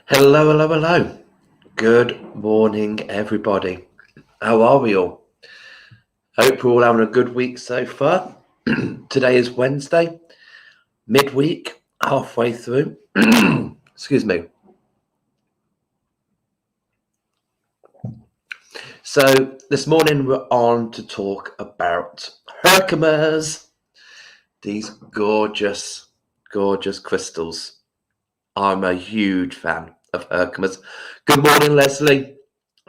Hello, hello, hello. Good morning, everybody. How are we all? Hope we're all having a good week so far. Today is Wednesday, midweek, halfway through. Excuse me. So this morning we're on to talk about Herkimers. These gorgeous, gorgeous crystals. I'm a huge fan of Herkimers. Good morning, Leslie.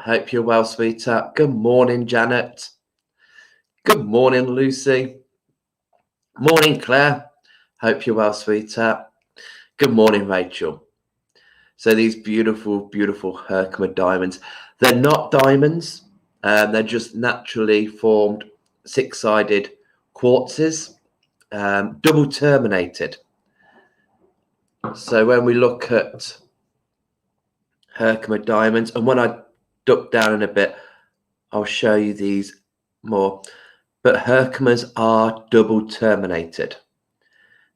Hope you're well, sweetheart. Good morning, Janet. Good morning, Lucy. Morning, Claire. Hope you're well, sweetheart. Good morning, Rachel. So these beautiful, beautiful Herkimer diamonds. They're not diamonds. They're just naturally formed six-sided quartzes, double terminated. So when we look at Herkimer diamonds, and when I duck down in a bit, I'll show you these more. But Herkimers are double terminated.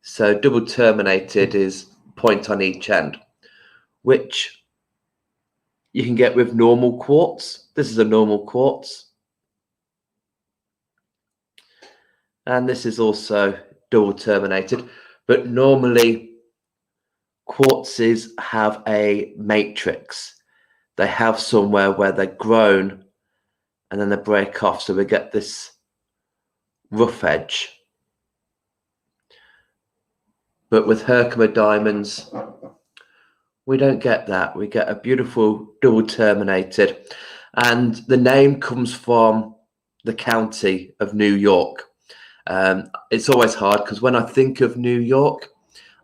So double terminated is point on each end, which you can get with normal quartz. This is a normal quartz. And this is also double terminated. But normally quartzes have a matrix. They have somewhere where they're grown and then they break off. So we get this rough edge. But with Herkimer diamonds, we don't get that. We get a beautiful double terminated. And the name comes from the county of New York. It's always hard because when I think of New York,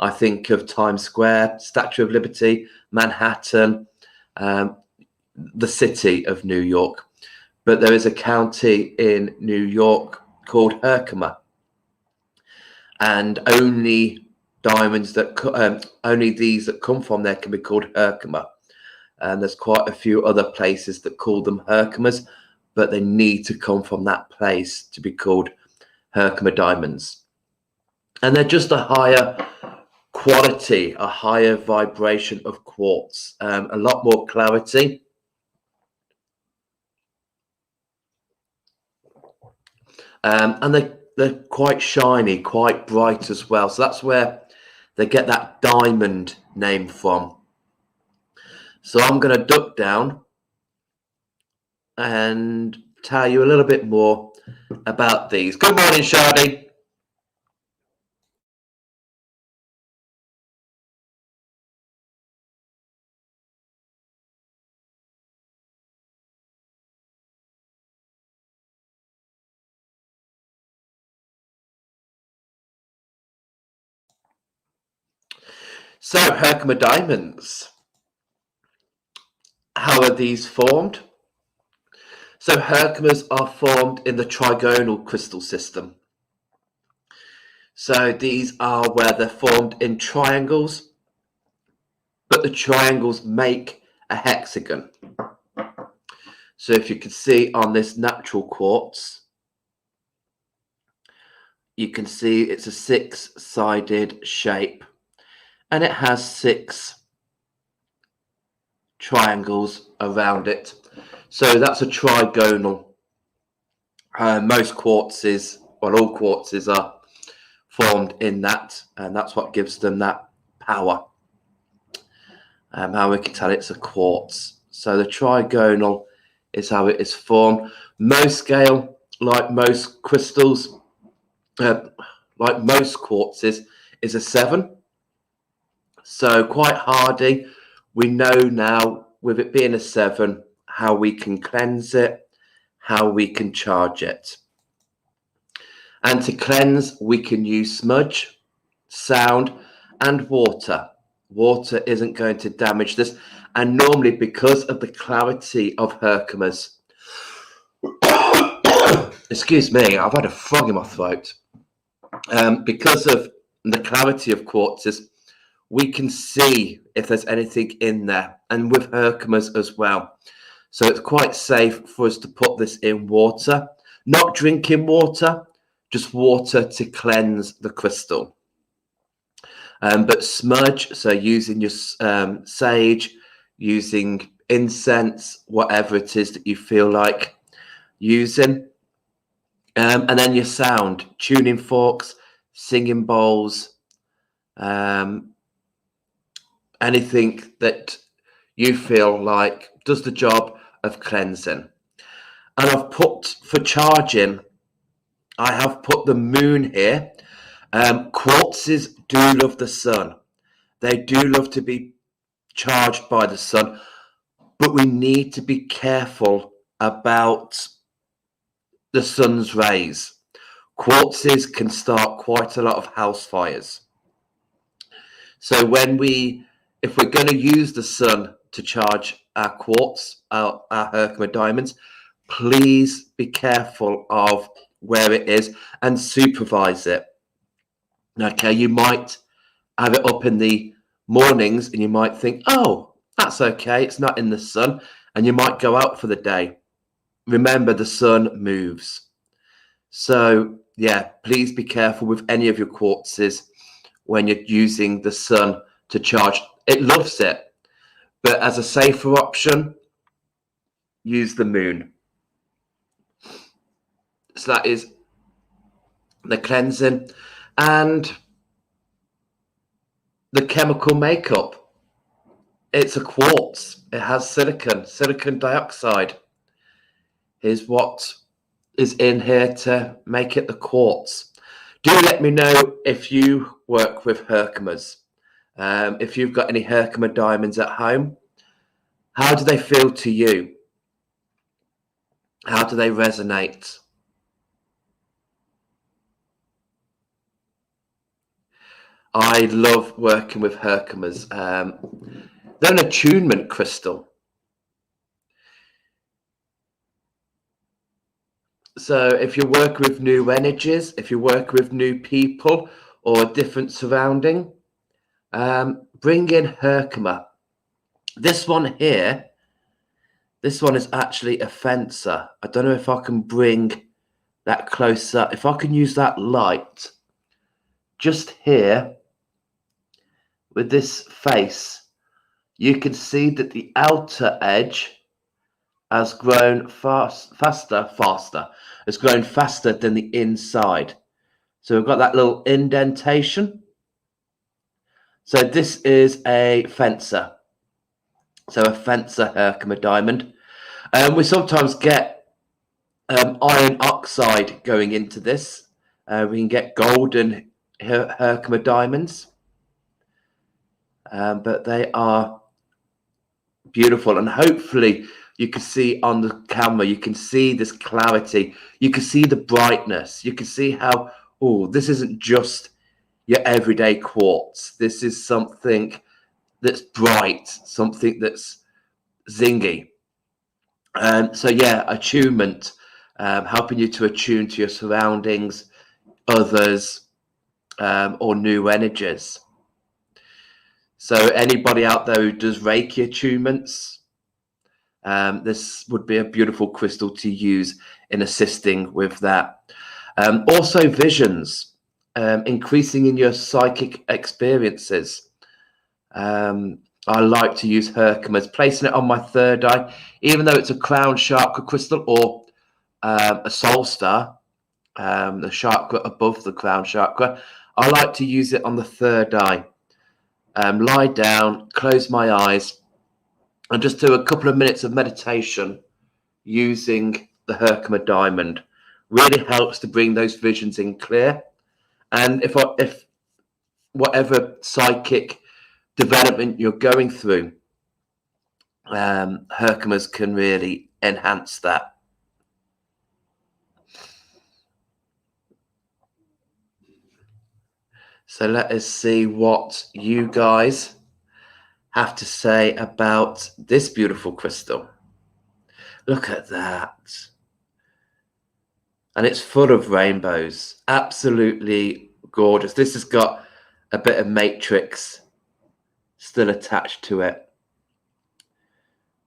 I think of Times Square, Statue of Liberty, Manhattan, the city of New York. But there is a county in New York called Herkimer. And only diamonds that only these that come from there can be called Herkimer. And there's quite a few other places that call them Herkimers, but they need to come from that place to be called Herkimer diamonds. And they're just a higher quality, a higher vibration of quartz, a lot more clarity. And they're quite shiny, quite bright as well. So that's where they get that diamond name from. So I'm going to duck down and tell you a little bit more about these. Good morning, Shardy. So Herkimer diamonds. How are these formed? So Herkimers are formed in the trigonal crystal system. So these are where they're formed in triangles, but the triangles make a hexagon. So if you can see on this natural quartz, you can see it's a six-sided shape and it has six triangles around it. So that's a trigonal. Most quartzes, well, all quartzes are formed in that, and that's what gives them that power. How we can tell it's a quartz. So the trigonal is how it is formed. Most scale, like most crystals, like most quartzes, is a 7. So quite hardy. We know now, with it being a 7, how we can cleanse it, how we can charge it. And to cleanse, we can use smudge, sound, and water. Water isn't going to damage this. And normally, because of the clarity of Herkimers, excuse me, I've had a frog in my throat. Because of the clarity of quartzes, we can see if there's anything in there, and with Herkimers as well. So it's quite safe for us to put this in water, not drinking water, just water to cleanse the crystal. But smudge, so using your sage, using incense, whatever it is that you feel like using. And then your sound, tuning forks, singing bowls, anything that you feel like does the job of cleansing. And I've put, for charging, I have put the moon here. Quartzes do love the sun. They do love to be charged by the sun, but we need to be careful about the sun's rays. Quartzes can start quite a lot of house fires. So if we're going to use the sun to charge our quartz, our Herkimer diamonds, please be careful of where it is and supervise it. Okay, you might have it up in the mornings and you might think, oh, that's okay, it's not in the sun, and you might go out for the day. Remember, the sun moves. So yeah, please be careful with any of your quartzes when you're using the sun to charge. It loves it, but as a safer option, use the moon. So that is the cleansing. And the chemical makeup, it's a quartz. It has silicon dioxide is what is in here to make it the quartz. Do let me know if you work with Herkimers. If you've got any Herkimer diamonds at home, how do they feel to you? How do they resonate? I love working with Herkimers. They're an attunement crystal. So if you work with new energies, if you work with new people or a different surrounding, bring in Herkimer. This one here, this one is actually a fencer. I don't know if I can bring that closer. If I can use that light just here with this face, you can see that the outer edge has grown faster, has grown faster than the inside. So we've got that little indentation. So this is a fencer. So a fencer Herkimer diamond. We sometimes get iron oxide going into this. We can get golden Herkimer diamonds. But they are beautiful, and hopefully you can see on the camera, you can see this clarity, you can see the brightness, you can see how, oh, this isn't just your everyday quartz. This is something that's bright, something that's zingy. So yeah, attunement, helping you to attune to your surroundings, others, or new energies. So anybody out there who does Reiki attunements, this would be a beautiful crystal to use in assisting with that. Also visions, increasing in your psychic experiences. I like to use Herkimer's, placing it on my third eye, even though it's a crown chakra crystal or a soul star, the chakra above the crown chakra. I like to use it on the third eye. Lie down, close my eyes, and just do a couple of minutes of meditation using the Herkimer diamond. Really helps to bring those visions in clear. And if whatever psychic development you're going through, Herkimers can really enhance that. So let us see what you guys have to say about this beautiful crystal. Look at that. And it's full of rainbows. Absolutely gorgeous. This has got a bit of matrix still attached to it,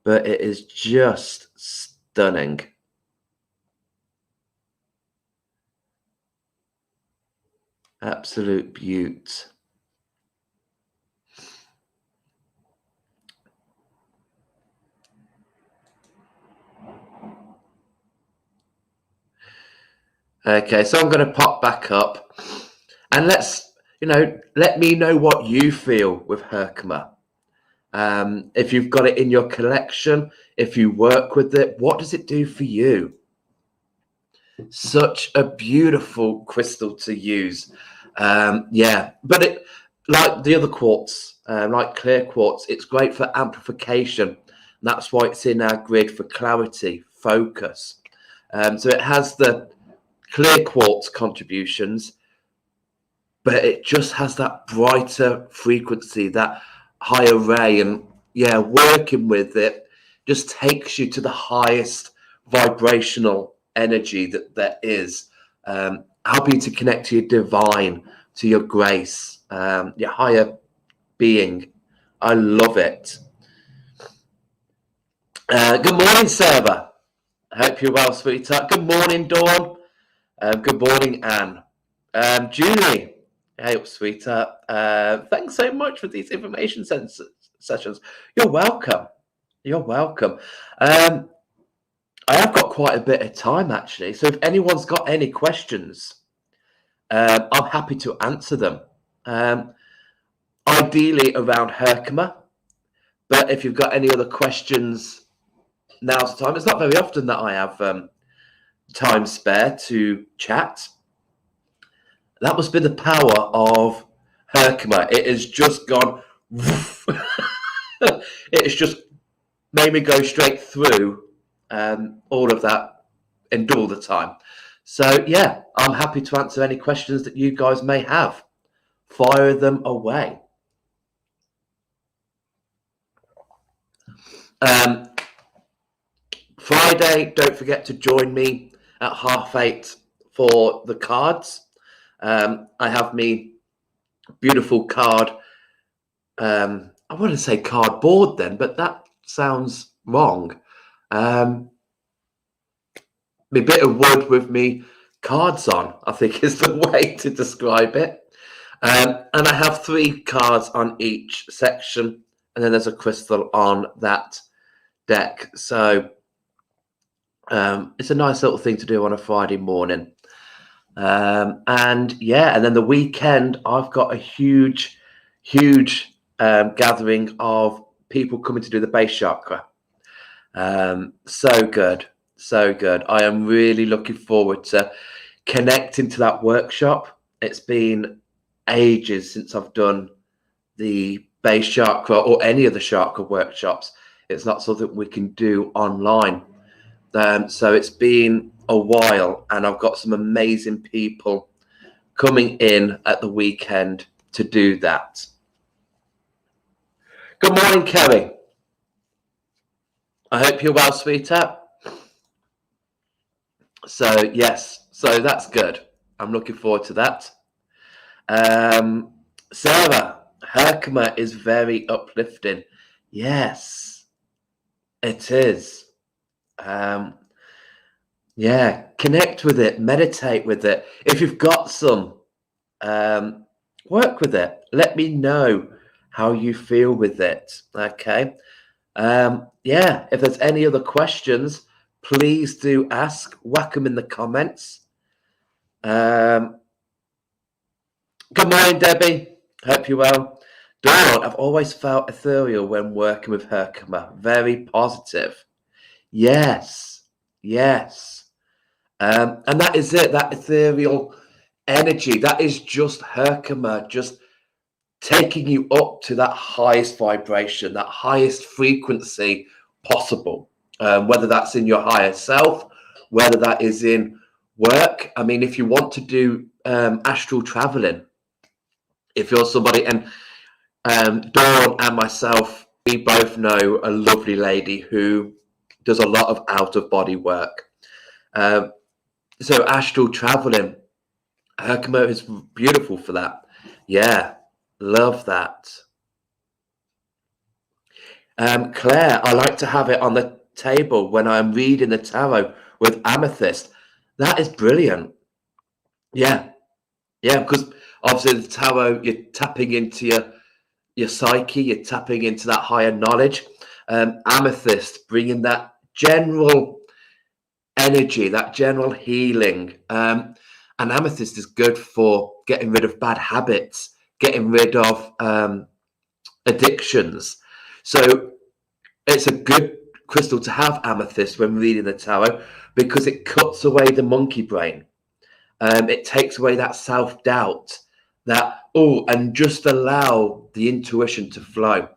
but it is just stunning. Absolute beaut. Okay, so I'm going to pop back up, and let me know what you feel with Herkimer. If you've got it in your collection, if you work with it, what does it do for you? Such a beautiful crystal to use. Yeah, but it, like the other quartz, like clear quartz, it's great for amplification. That's why it's in our grid for clarity, focus. So it has the clear quartz contributions, but it just has that brighter frequency, that higher ray, and yeah, working with it just takes you to the highest vibrational energy that there is, helping you to connect to your divine, to your grace, your higher being. I love it. Good morning, Sarah. I hope you're well, sweetheart. Good morning, Dawn. Good morning, Anne. Julie. Hey, sweetheart. Thanks so much for these information sessions. You're welcome. You're welcome. I have got quite a bit of time, actually. So if anyone's got any questions, I'm happy to answer them. Ideally around Herkimer. But if you've got any other questions, now's the time. It's not very often that I have time spare to chat. That must be the power of Herkimer. It has just gone. It has just made me go straight through all of that and all the time. So yeah, I'm happy to answer any questions that you guys may have. Fire them away. Friday, don't forget to join me at 8:30 for the cards. I have me beautiful card. I want to say cardboard then, but that sounds wrong. My bit of wood with me cards on, I think is the way to describe it. And I have 3 cards on each section, and then there's a crystal on that deck. So it's a nice little thing to do on a Friday morning. And yeah, and then the weekend, I've got a huge gathering of people coming to do the base chakra. So good. I am really looking forward to connecting to that workshop. It's been ages since I've done the base chakra or any of the chakra workshops. It's not something we can do online. So it's been a while, and I've got some amazing people coming in at the weekend to do that. Good morning, Kerry. I hope you're well, sweetheart. So yes, so that's good. I'm looking forward to that. Sarah, Herkimer is very uplifting. Yes, it is. Yeah, connect with it, meditate with it. If you've got some, work with it. Let me know how you feel with it. Okay. Yeah, if there's any other questions, please do ask. Whack them in the comments. Good morning, Debbie. Hope you're well. Dawn, I've always felt ethereal when working with Herkimer. Very positive. Yes. And that is it, that ethereal energy. That is just Herkimer, just taking you up to that highest vibration, that highest frequency possible. Whether that's in your higher self, whether that is in work. I mean, if you want to do astral traveling, if you're somebody, and Dawn and myself, we both know a lovely lady who does a lot of out-of-body work. So astral traveling, Herkimer is beautiful for that. Yeah, love that. Claire, I like to have it on the table when I'm reading the tarot with amethyst. That is brilliant. Yeah, because obviously the tarot, you're tapping into your psyche, you're tapping into that higher knowledge. Amethyst, bringing that general energy, that general healing. And amethyst is good for getting rid of bad habits, getting rid of addictions. So it's a good crystal to have, amethyst, when reading the tarot, because it cuts away the monkey brain. It takes away that self-doubt, and just allow the intuition to flow.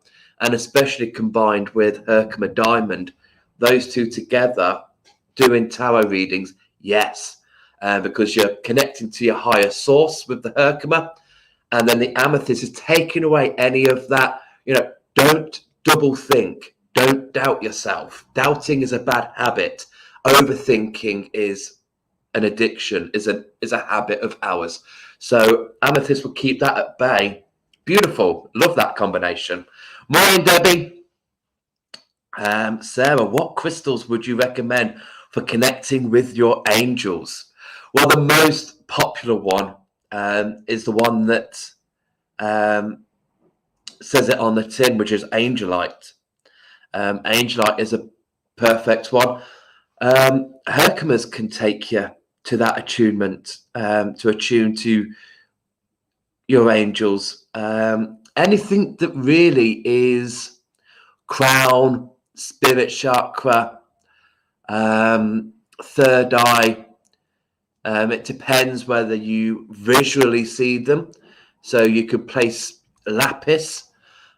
And especially combined with Herkimer Diamond, those two together doing tarot readings, yes, because you're connecting to your higher source with the Herkimer, and then the amethyst is taking away any of that. Don't double think, don't doubt yourself. Doubting is a bad habit. Overthinking is an addiction, is a habit of ours. So amethyst will keep that at bay. Beautiful. Love that combination. Morning, Debbie. Sarah, what crystals would you recommend for connecting with your angels? Well, the most popular one is the one that says it on the tin, which is angelite. Angelite is a perfect one. Herkimers can take you to that attunement, to attune to your angels. Anything that really is crown, spirit chakra, third eye. It depends whether you visually see them. So you could place lapis,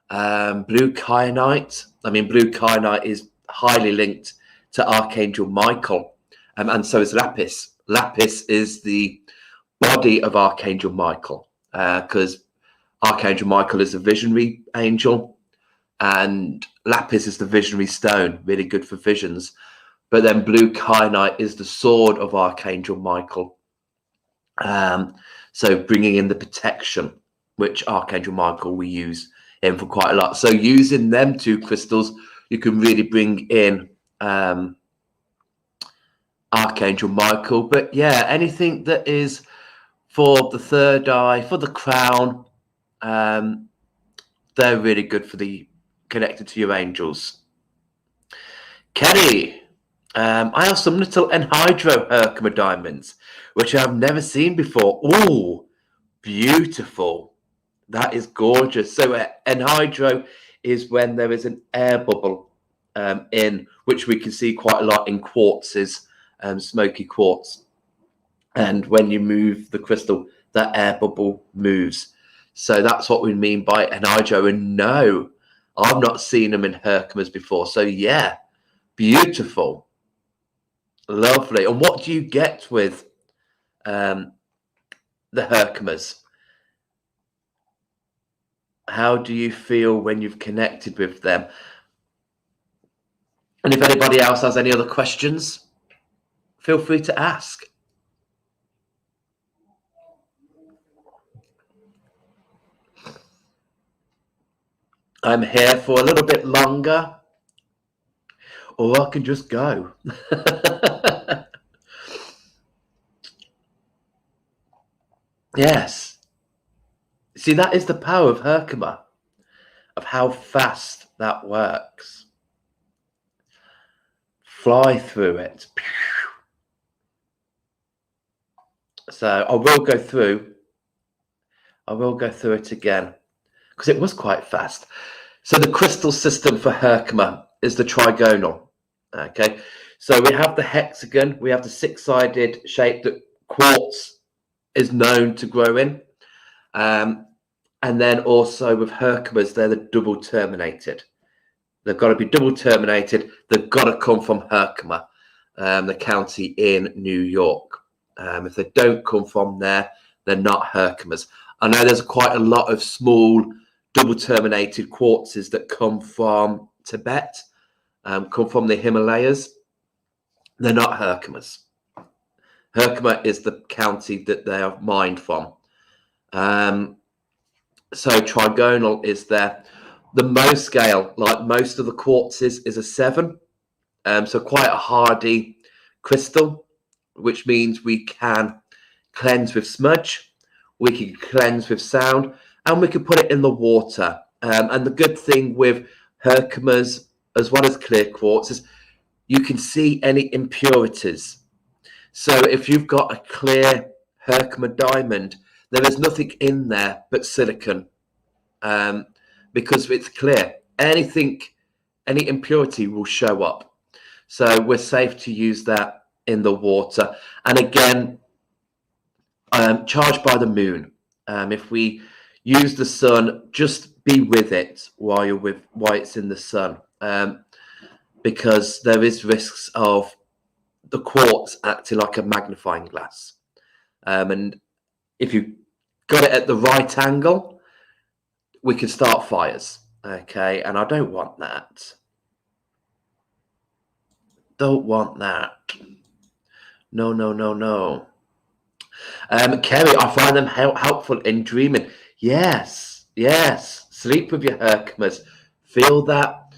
blue kyanite. Blue kyanite is highly linked to Archangel Michael, and so is lapis. Lapis is the body of Archangel Michael, because Archangel Michael is a visionary angel, and lapis is the visionary stone, really good for visions. But then blue kyanite is the sword of Archangel Michael, so bringing in the protection, which Archangel Michael we use him for quite a lot. So using them two crystals, you can really bring in Archangel Michael. But yeah, anything that is for the third eye, for the crown, they're really good for the connected to your angels. Kenny, I have some little anhydro Herkimer diamonds, which I've never seen before. Oh, beautiful. That is gorgeous. So anhydro is when there is an air bubble in, which we can see quite a lot in quartzes, smoky quartz. And when you move the crystal, that air bubble moves. So that's what we mean by anhydro. And no, I've not seen them in Herkimers before. So yeah, beautiful. Lovely. And what do you get with the Herkimers? How do you feel when you've connected with them? And if anybody else has any other questions, feel free to ask. I'm here for a little bit longer, or I can just go. Yes. See, that is the power of Herkimer, of how fast that works. Fly through it. So I will go through it again, because it was quite fast. So the crystal system for Herkimer is the trigonal. Okay, so we have the hexagon, we have the six-sided shape that quartz is known to grow in. And then also with Herkimers, they're the double terminated. They've got to be double terminated. They've got to come from Herkimer, the county in New York. If they don't come from there, they're not Herkimers. I know there's quite a lot of small double terminated quartzes that come from Tibet, come from the Himalayas. They're not Herkimers. Herkimer is the county that they are mined from. So trigonal is there. The Mohs scale, like most of the quartzes, is a 7. So quite a hardy crystal, which means we can cleanse with smudge, we can cleanse with sound, and we can put it in the water. And the good thing with Herkimers, as well as clear quartz, is you can see any impurities. So if you've got a clear Herkimer Diamond, there is nothing in there but silicon, because it's clear. Anything, any impurity will show up. So we're safe to use that in the water. And again, charged by the moon. If we use the sun, just be with it while it's in the sun, because there is risks of the quartz acting like a magnifying glass. And if you got it at the right angle, we can start fires. Okay, and I don't want that. Don't want that. No, no, no, no. Kerry, I find them helpful in dreaming. Yes, yes. Sleep with your Herkimers. Feel that,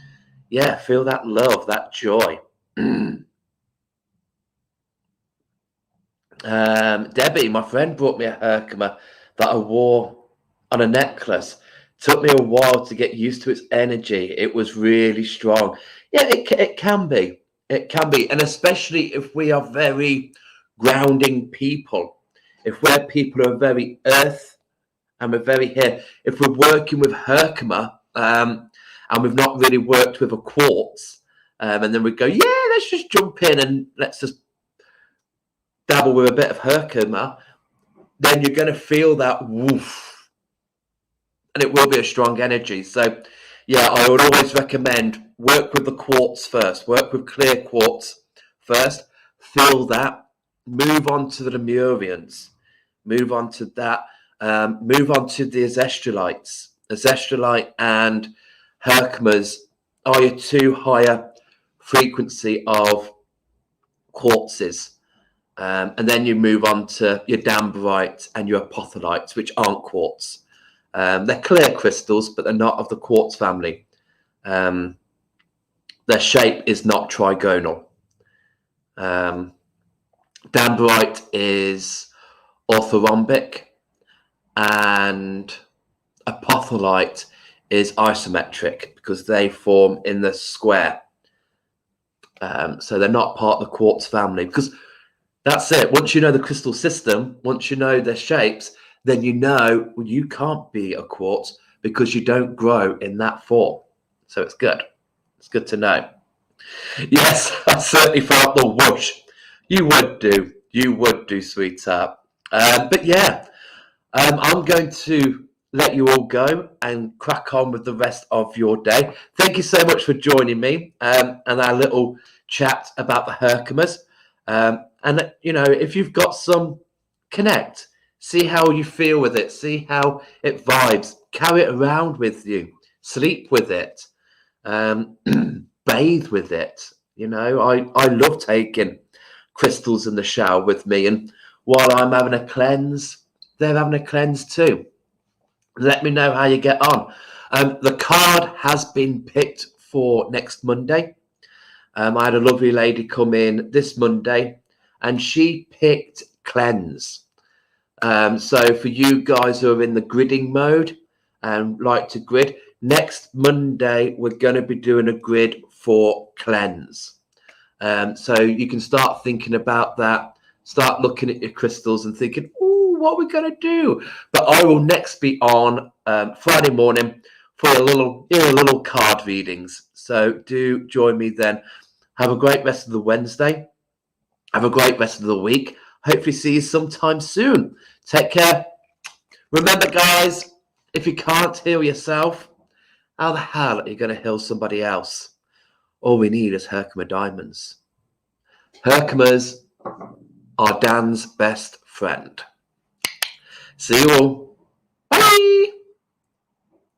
yeah, feel that love, that joy. Debbie, my friend, brought me a Herkimer that I wore on a necklace. Took me a while to get used to its energy. It was really strong. Yeah, it can be. It can be. And especially if we are very grounding people, if we're people who are very earth and we're very here, if we're working with Herkimer, and we've not really worked with a quartz, and then we go, yeah, let's just jump in and let's just dabble with a bit of Herkimer, then you're going to feel that woof, and it will be a strong energy. So yeah, I would always recommend work with the quartz first, work with clear quartz first, feel that, move on to the Lemurians, move on to that, move on to the Azestralites. Azestralite and Herkimers are your two higher frequency of quartzes. And then you move on to your Dambrites and your Apotholites, which aren't quartz. They're clear crystals, but they're not of the quartz family. Their shape is not trigonal. Dambrite is orthorhombic, and Apotholite is isometric because they form in the square. So they're not part of the quartz family, because that's it. Once you know the crystal system, once you know their shapes, then you know you can't be a quartz because you don't grow in that form. So it's good. It's good to know. Yes, I certainly felt the whoosh. You would do. You would do, sweetheart. But yeah, I'm going to let you all go and crack on with the rest of your day. Thank you so much for joining me, and our little chat about the Herkimers. And, you know, if you've got some, connect. See how you feel with it. See how it vibes. Carry it around with you. Sleep with it. Bathe with it. You know, I love taking crystals in the shower with me. And while I'm having a cleanse, they're having a cleanse too. Let me know how you get on. The card has been picked for next Monday. I had a lovely lady come in this Monday and she picked cleanse. So for you guys who are in the gridding mode and like to grid, next Monday we're going to be doing a grid for cleanse. So you can start thinking about that, start looking at your crystals and thinking, oh, what are we going to do? But I will next be on Friday morning for a little card readings. So do join me then. Have a great rest of the Wednesday. Have a great rest of the week. Hopefully see you sometime soon. Take care. Remember, guys, if you can't heal yourself, how the hell are you going to heal somebody else? All we need is Herkimer Diamonds. Herkimers are Dan's best friend. See you all. Bye.